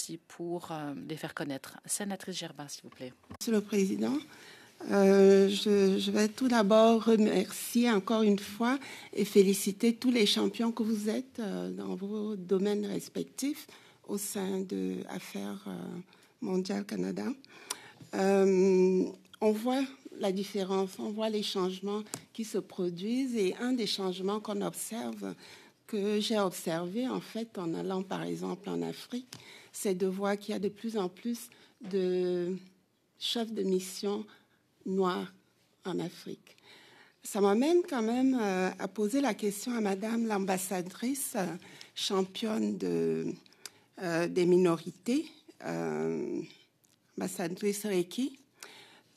aussi pour les faire connaître. Sénatrice Gerba, s'il vous plaît. Monsieur le Président, je vais tout d'abord remercier encore une fois et féliciter tous les champions que vous êtes dans vos domaines respectifs au sein de Affaires mondiales Canada. On voit la différence, on voit les changements qui se produisent et un des changements qu'on observe, que j'ai observé en fait en allant par exemple en Afrique, c'est de voir qu'il y a de plus en plus de chefs de mission noirs en Afrique. Ça m'amène quand même à poser la question à Madame l'ambassadrice championne des minorités, ambassadrice Reiki.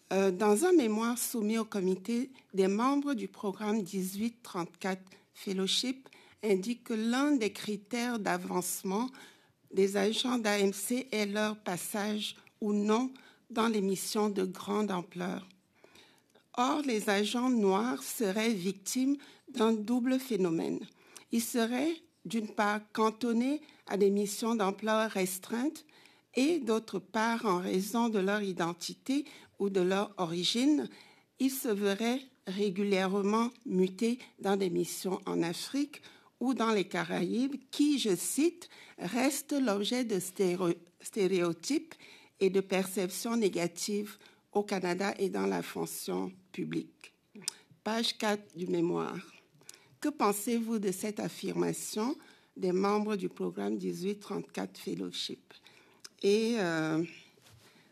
Dans un mémoire soumis au comité, des membres du programme 1834 Fellowship indiquent que l'un des critères d'avancement des agents d'AMC est leur passage ou non dans les missions de grande ampleur. Or, les agents noirs seraient victimes d'un double phénomène. Ils seraient, d'une part, cantonnés à des missions d'ampleur restreinte et, d'autre part, en raison de leur identité ou de leur origine, ils se verraient régulièrement mutés dans des missions en Afrique ou dans les Caraïbes qui, je cite, restent l'objet de stéréotypes et de perceptions négatives au Canada et dans la fonction publique. Page 4 du mémoire. Que pensez-vous de cette affirmation des membres du programme 1834 Fellowship? Et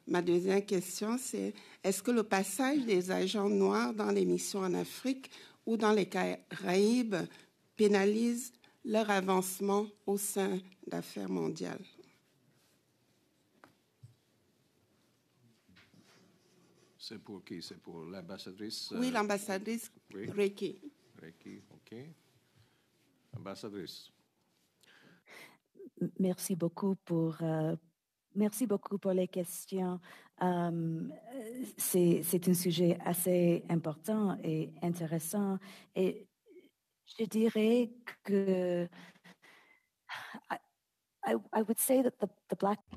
ma deuxième question, c'est est-ce que le passage des agents noirs dans les missions en Afrique ou dans les Caraïbes pénalise leur avancement au sein d'Affaires mondiales? C'est pour qui? C'est pour l'ambassadrice? Oui, l'ambassadrice Reiki. Reiki, OK. Ambassadrice. Merci beaucoup pour les questions. C'est un sujet assez important et intéressant. Et je dirais que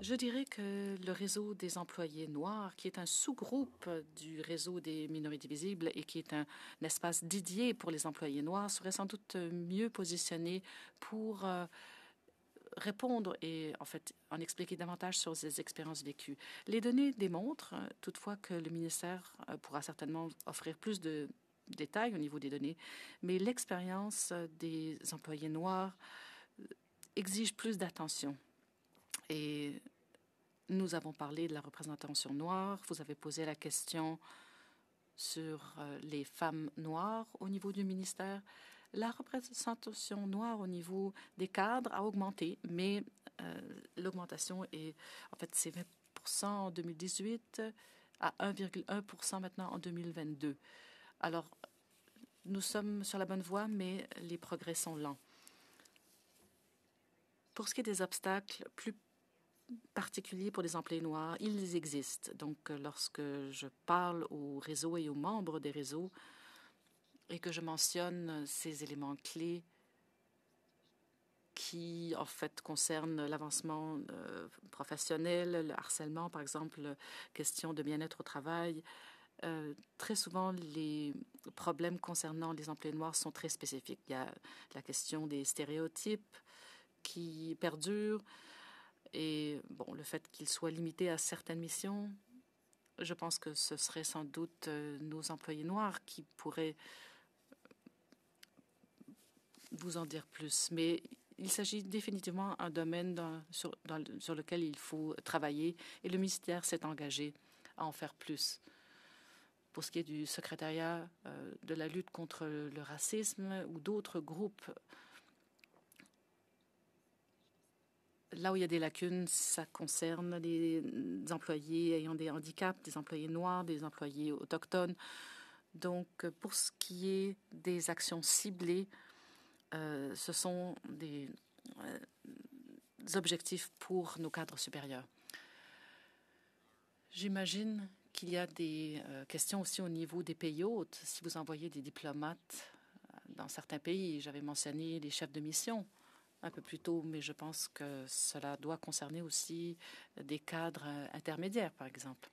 Je dirais que le réseau des employés noirs, qui est un sous-groupe du réseau des minorités visibles et qui est un espace dédié pour les employés noirs, serait sans doute mieux positionné pour répondre et en fait en expliquer davantage sur ces expériences vécues. Les données démontrent toutefois que le ministère pourra certainement offrir plus de détails au niveau des données, mais l'expérience des employés noirs exige plus d'attention. Et nous avons parlé de la représentation noire. Vous avez posé la question sur les femmes noires au niveau du ministère. La représentation noire au niveau des cadres a augmenté, mais l'augmentation est, en fait, c'est 20% en 2018 à 1,1% maintenant en 2022. Alors, nous sommes sur la bonne voie, mais les progrès sont lents. Pour ce qui est des obstacles plus particuliers pour les employés noirs, ils existent. Donc, lorsque je parle aux réseaux et aux membres des réseaux et que je mentionne ces éléments clés qui, en fait, concernent l'avancement professionnel, le harcèlement, par exemple, question de bien-être au travail, très souvent, les problèmes concernant les employés noirs sont très spécifiques. Il y a la question des stéréotypes qui perdurent, et bon, le fait qu'ils soient limités à certaines missions, je pense que ce serait sans doute nos employés noirs qui pourraient vous en dire plus. Mais il s'agit définitivement d'un domaine sur lequel il faut travailler et le ministère s'est engagé à en faire plus. Pour ce qui est du secrétariat de la lutte contre le racisme ou d'autres groupes, là où il y a des lacunes, ça concerne les employés ayant des handicaps, des employés noirs, des employés autochtones. Donc, pour ce qui est des actions ciblées, ce sont des objectifs pour nos cadres supérieurs. J'imagine qu'il y a des questions aussi au niveau des pays hôtes. Si vous envoyez des diplomates dans certains pays, j'avais mentionné les chefs de mission un peu plus tôt, mais je pense que cela doit concerner aussi des cadres intermédiaires, par exemple.